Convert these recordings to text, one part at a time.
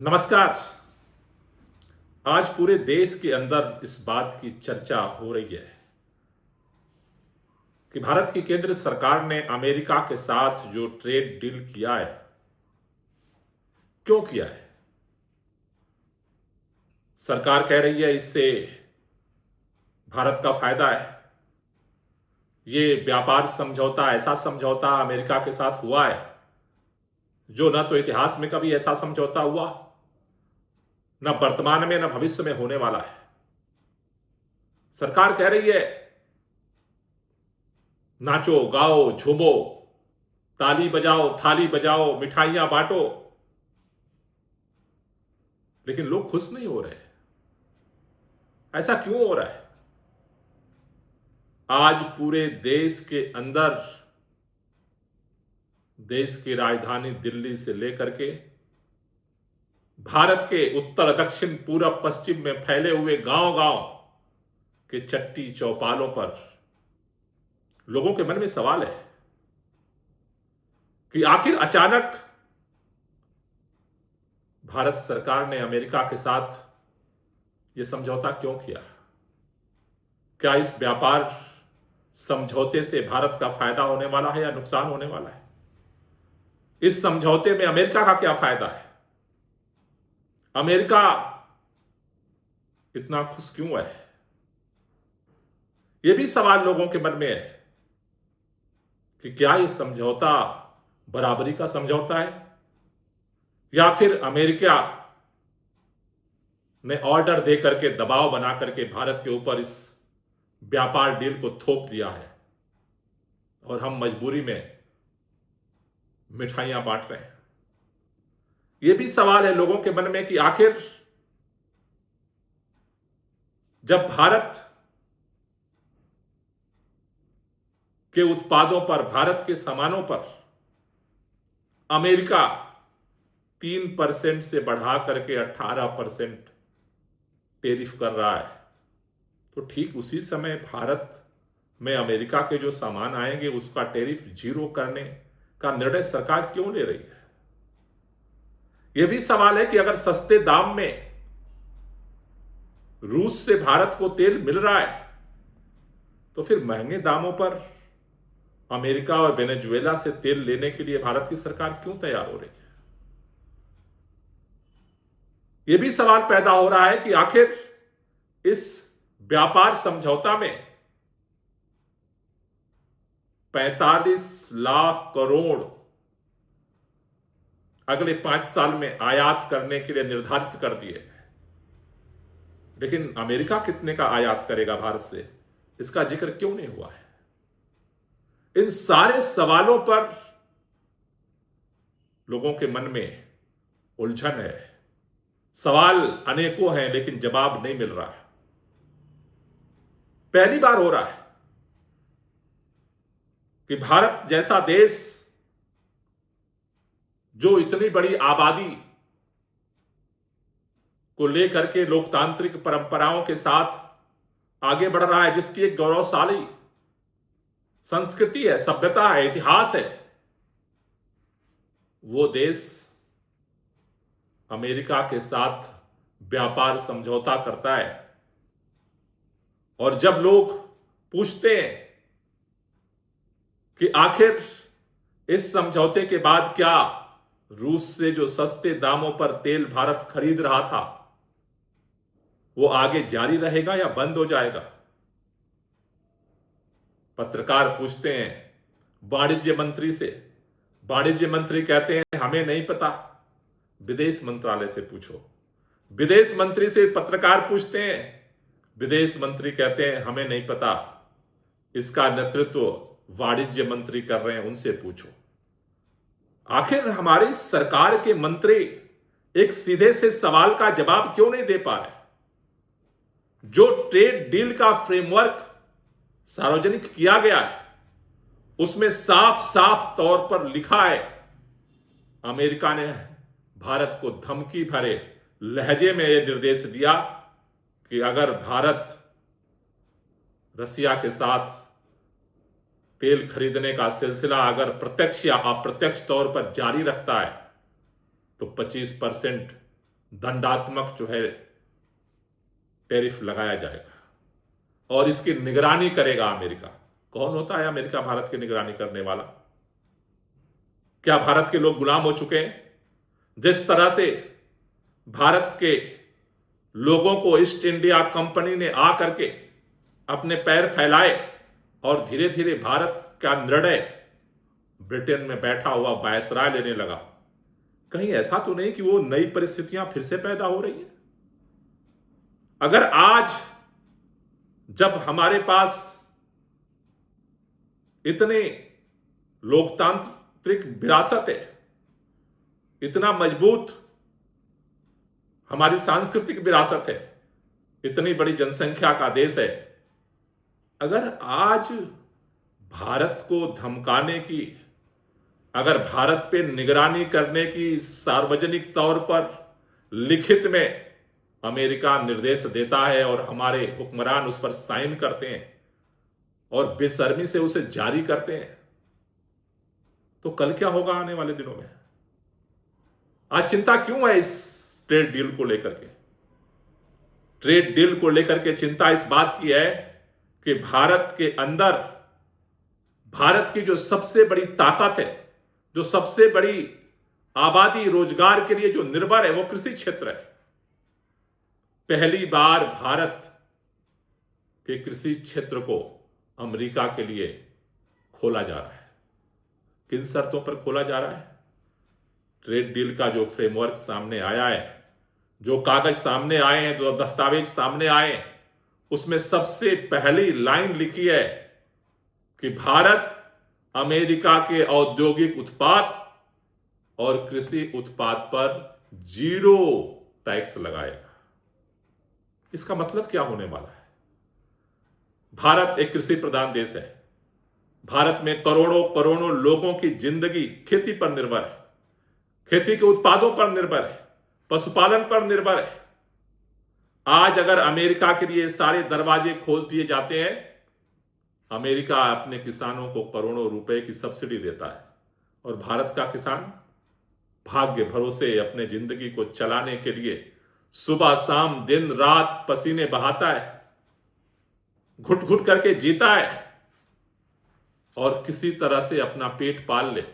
नमस्कार। आज पूरे देश के अंदर इस बात की चर्चा हो रही है कि भारत की केंद्र सरकार ने अमेरिका के साथ जो ट्रेड डील किया है, क्यों किया है। सरकार कह रही है इससे भारत का फायदा है। ये व्यापार समझौता ऐसा समझौता अमेरिका के साथ हुआ है जो न तो इतिहास में कभी ऐसा समझौता हुआ, न वर्तमान में, न भविष्य में होने वाला है। सरकार कह रही है नाचो गाओ झूमो, ताली बजाओ थाली बजाओ, मिठाइयां बांटो, लेकिन लोग खुश नहीं हो रहे। ऐसा क्यों हो रहा है? आज पूरे देश के अंदर, देश की राजधानी दिल्ली से लेकर के भारत के उत्तर दक्षिण पूरब पश्चिम में फैले हुए गांव गांव के चट्टी चौपालों पर लोगों के मन में सवाल है कि आखिर अचानक भारत सरकार ने अमेरिका के साथ यह समझौता क्यों किया। क्या इस व्यापार समझौते से भारत का फायदा होने वाला है या नुकसान होने वाला है? इस समझौते में अमेरिका का क्या फायदा है? अमेरिका इतना खुश क्यों है? यह भी सवाल लोगों के मन में है कि क्या यह समझौता बराबरी का समझौता है या फिर अमेरिका ने ऑर्डर दे करके, दबाव बना करके भारत के ऊपर इस व्यापार डील को थोप दिया है और हम मजबूरी में मिठाइयां बांट रहे हैं। यह भी सवाल है लोगों के मन में कि आखिर जब भारत के उत्पादों पर, भारत के सामानों पर अमेरिका 3% से बढ़ा करके 18% टैरिफ कर रहा है, तो ठीक उसी समय भारत में अमेरिका के जो सामान आएंगे उसका टैरिफ 0 करने का निर्णय सरकार क्यों ले रही है? यह भी सवाल है कि अगर सस्ते दाम में रूस से भारत को तेल मिल रहा है तो फिर महंगे दामों पर अमेरिका और वेनेजुएला से तेल लेने के लिए भारत की सरकार क्यों तैयार हो रही है? यह भी सवाल पैदा हो रहा है कि आखिर इस व्यापार समझौता में 45 लाख करोड़ अगले 5 साल में आयात करने के लिए निर्धारित कर दिए हैं, लेकिन अमेरिका कितने का आयात करेगा भारत से, इसका जिक्र क्यों नहीं हुआ है? इन सारे सवालों पर लोगों के मन में उलझन है। सवाल अनेकों हैं लेकिन जवाब नहीं मिल रहा है। पहली बार हो रहा है कि भारत जैसा देश जो इतनी बड़ी आबादी को लेकर के लोकतांत्रिक परंपराओं के साथ आगे बढ़ रहा है, जिसकी एक गौरवशाली संस्कृति है, सभ्यता है, इतिहास है, वो देश अमेरिका के साथ व्यापार समझौता करता है। और जब लोग पूछते हैं कि आखिर इस समझौते के बाद क्या रूस से जो सस्ते दामों पर तेल भारत खरीद रहा था वो आगे जारी रहेगा या बंद हो जाएगा, पत्रकार पूछते हैं वाणिज्य मंत्री से। वाणिज्य मंत्री कहते हैं हमें नहीं पता, विदेश मंत्रालय से पूछो। विदेश मंत्री से पत्रकार पूछते हैं, विदेश मंत्री कहते हैं हमें नहीं पता, इसका नेतृत्व वाणिज्य मंत्री कर रहे हैं, उनसे पूछो। आखिर हमारी सरकार के मंत्री एक सीधे से सवाल का जवाब क्यों नहीं दे पा रहे? जो ट्रेड डील का फ्रेमवर्क सार्वजनिक किया गया है उसमें साफ साफ तौर पर लिखा है, अमेरिका ने भारत को धमकी भरे लहजे में यह निर्देश दिया कि अगर भारत रसिया के साथ तेल खरीदने का सिलसिला अगर प्रत्यक्ष या अप्रत्यक्ष तौर पर जारी रखता है तो 25% दंडात्मक जो है टैरिफ लगाया जाएगा और इसकी निगरानी करेगा अमेरिका। कौन होता है अमेरिका भारत की निगरानी करने वाला? क्या भारत के लोग गुलाम हो चुके हैं? जिस तरह से भारत के लोगों को ईस्ट इंडिया कंपनी ने आकर के अपने पैर फैलाए और धीरे धीरे भारत का निर्णय ब्रिटेन में बैठा हुआ वायसराय लेने लगा, कहीं ऐसा तो नहीं कि वो नई परिस्थितियां फिर से पैदा हो रही हैं? अगर आज जब हमारे पास इतने लोकतांत्रिक विरासत है, इतना मजबूत हमारी सांस्कृतिक विरासत है, इतनी बड़ी जनसंख्या का देश है, अगर आज भारत को धमकाने की, अगर भारत पे निगरानी करने की सार्वजनिक तौर पर लिखित में अमेरिका निर्देश देता है और हमारे हुक्मरान उस पर साइन करते हैं और बेशर्मी से उसे जारी करते हैं, तो कल क्या होगा आने वाले दिनों में? आज चिंता क्यों है इस ट्रेड डील को लेकर के? ट्रेड डील को लेकर के चिंता इस बात की है कि भारत के अंदर भारत की जो सबसे बड़ी ताकत है, जो सबसे बड़ी आबादी रोजगार के लिए जो निर्भर है, वो कृषि क्षेत्र है। पहली बार भारत के कृषि क्षेत्र को अमेरिका के लिए खोला जा रहा है। किन शर्तों पर खोला जा रहा है? ट्रेड डील का जो फ्रेमवर्क सामने आया है, जो कागज सामने आए हैं, जो दस्तावेज सामने आए हैं, उसमें सबसे पहली लाइन लिखी है कि भारत अमेरिका के औद्योगिक उत्पाद और कृषि उत्पाद पर 0 टैक्स लगाएगा। इसका मतलब क्या होने वाला है? भारत एक कृषि प्रधान देश है। भारत में करोड़ों करोड़ों लोगों की जिंदगी खेती पर निर्भर है, खेती के उत्पादों पर निर्भर है, पशुपालन पर निर्भर है। आज अगर अमेरिका के लिए सारे दरवाजे खोल दिए जाते हैं, अमेरिका अपने किसानों को करोड़ों रुपए की सब्सिडी देता है और भारत का किसान भाग्य भरोसे अपने जिंदगी को चलाने के लिए सुबह शाम दिन रात पसीने बहाता है, घुट घुट करके जीता है और किसी तरह से अपना पेट पाल ले,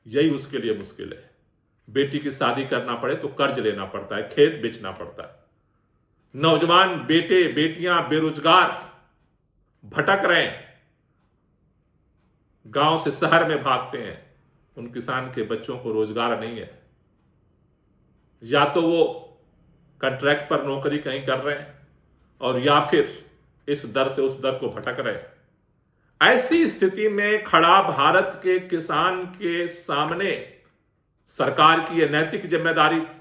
यही उसके लिए मुश्किल है। बेटी की शादी करना पड़े तो कर्ज लेना पड़ता है, खेत बेचना पड़ता है। नौजवान बेटे बेटियां बेरोजगार भटक रहे हैं, गांव से शहर में भागते हैं। उन किसान के बच्चों को रोजगार नहीं है, या तो वो कॉन्ट्रैक्ट पर नौकरी कहीं कर रहे हैं और या फिर इस दर से उस दर को भटक रहे हैं। ऐसी स्थिति में खड़ा भारत के किसान के सामने सरकार की यह नैतिक जिम्मेदारी थी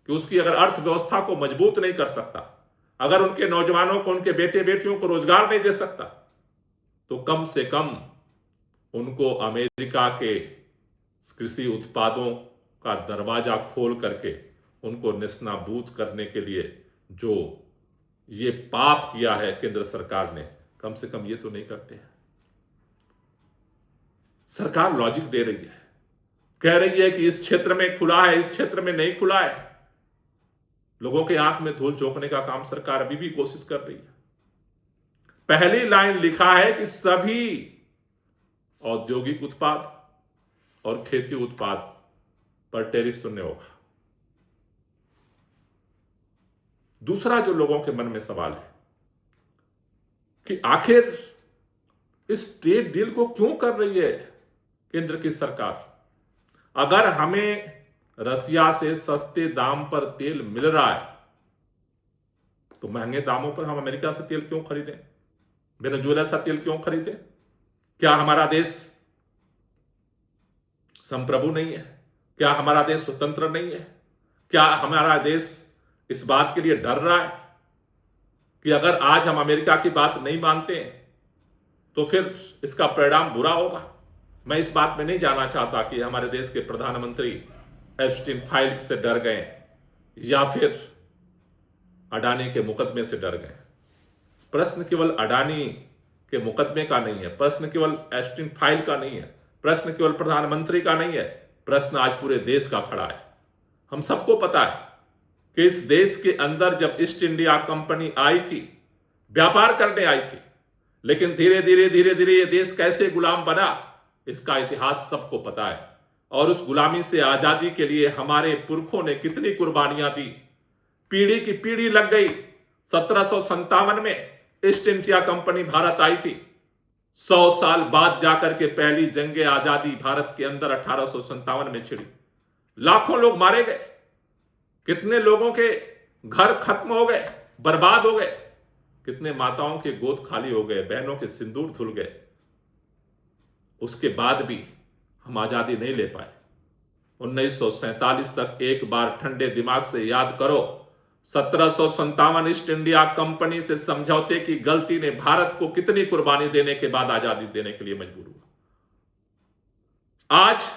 कि उसकी अगर अर्थव्यवस्था को मजबूत नहीं कर सकता, अगर उनके नौजवानों को, उनके बेटे बेटियों को रोजगार नहीं दे सकता, तो कम से कम उनको अमेरिका के कृषि उत्पादों का दरवाजा खोल करके उनको नेस्तनाबूद करने के लिए जो ये पाप किया है केंद्र सरकार ने, कम से कम ये तो नहीं करते हैं। सरकार लॉजिक दे रही है, कह रही है कि इस क्षेत्र में खुला है, इस क्षेत्र में नहीं खुला है। लोगों के आंख में धूल झोंकने का काम सरकार अभी भी कोशिश कर रही है। पहली लाइन लिखा है कि सभी औद्योगिक उत्पाद और खेती उत्पाद पर टैरिफ शून्य होगा। दूसरा जो लोगों के मन में सवाल है कि आखिर इस ट्रेड डील को क्यों कर रही है केंद्र की सरकार? अगर हमें रसिया से सस्ते दाम पर तेल मिल रहा है तो महंगे दामों पर हम अमेरिका से तेल क्यों खरीदें? वेनेजुएला से तेल क्यों खरीदें? क्या हमारा देश संप्रभु नहीं है? क्या हमारा देश स्वतंत्र नहीं है? क्या हमारा देश इस बात के लिए डर रहा है कि अगर आज हम अमेरिका की बात नहीं मानते हैं तो फिर इसका परिणाम बुरा होगा? मैं इस बात में नहीं जाना चाहता कि हमारे देश के प्रधानमंत्री एप्स्टीन फाइल से डर गए या फिर अडानी के मुकदमे से डर गए। प्रश्न केवल अडानी के मुकदमे का नहीं है, प्रश्न केवल एप्स्टीन फाइल का नहीं है, प्रश्न केवल प्रधानमंत्री का नहीं है, प्रश्न आज पूरे देश का खड़ा है। हम सबको पता है कि इस देश के अंदर जब ईस्ट इंडिया कंपनी आई थी, व्यापार करने आई थी, लेकिन धीरे धीरे ये देश कैसे गुलाम बना, इसका इतिहास सबको पता है। और उस गुलामी से आजादी के लिए हमारे पुरखों ने कितनी कुर्बानियां दी, पीढ़ी की पीढ़ी लग गई। 1757 में ईस्ट इंडिया कंपनी भारत आई थी। 100 साल बाद जाकर के पहली जंग आजादी भारत के अंदर 1857 में छिड़ी। लाखों लोग मारे गए, कितने लोगों के घर खत्म हो गए, बर्बाद हो गए, कितने माताओं के गोद खाली हो गए, बहनों के सिंदूर धुल गए। उसके बाद भी हम आजादी नहीं ले पाए। 1947 तक एक बार ठंडे दिमाग से याद करो, 1757 ईस्ट इंडिया कंपनी से समझौते की गलती ने भारत को कितनी कुर्बानी देने के बाद आजादी देने के लिए मजबूर हुआ। आज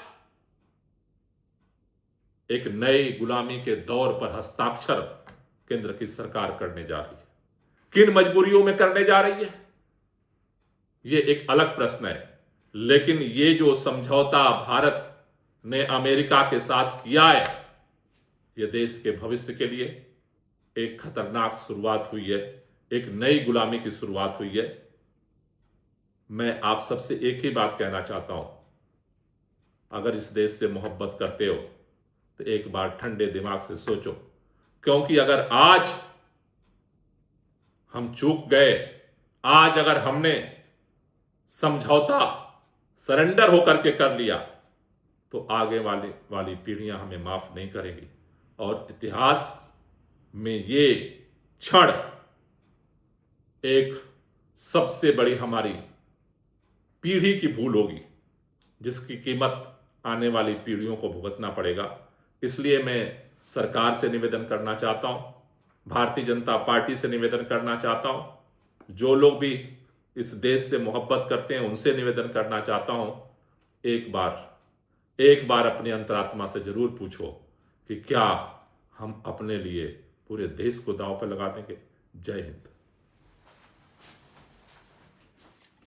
एक नई गुलामी के दौर पर हस्ताक्षर केंद्र की सरकार करने जा रही है। किन मजबूरियों में करने जा रही है, यह एक अलग प्रश्न है। लेकिन ये जो समझौता भारत ने अमेरिका के साथ किया है, यह देश के भविष्य के लिए एक खतरनाक शुरुआत हुई है, एक नई गुलामी की शुरुआत हुई है। मैं आप सबसे एक ही बात कहना चाहता हूं, अगर इस देश से मोहब्बत करते हो तो एक बार ठंडे दिमाग से सोचो, क्योंकि अगर आज हम चूक गए, आज अगर हमने समझौता सरेंडर होकर के कर लिया, तो आगे वाली पीढ़ियां हमें माफ नहीं करेंगी। और इतिहास में ये क्षण एक सबसे बड़ी हमारी पीढ़ी की भूल होगी, जिसकी कीमत आने वाली पीढ़ियों को भुगतना पड़ेगा। इसलिए मैं सरकार से निवेदन करना चाहता हूं, भारतीय जनता पार्टी से निवेदन करना चाहता हूं, जो लोग भी इस देश से मोहब्बत करते हैं उनसे निवेदन करना चाहता हूं, एक बार अपनी अंतरात्मा से जरूर पूछो कि क्या हम अपने लिए पूरे देश को दांव पर लगा देंगे। जय हिंद।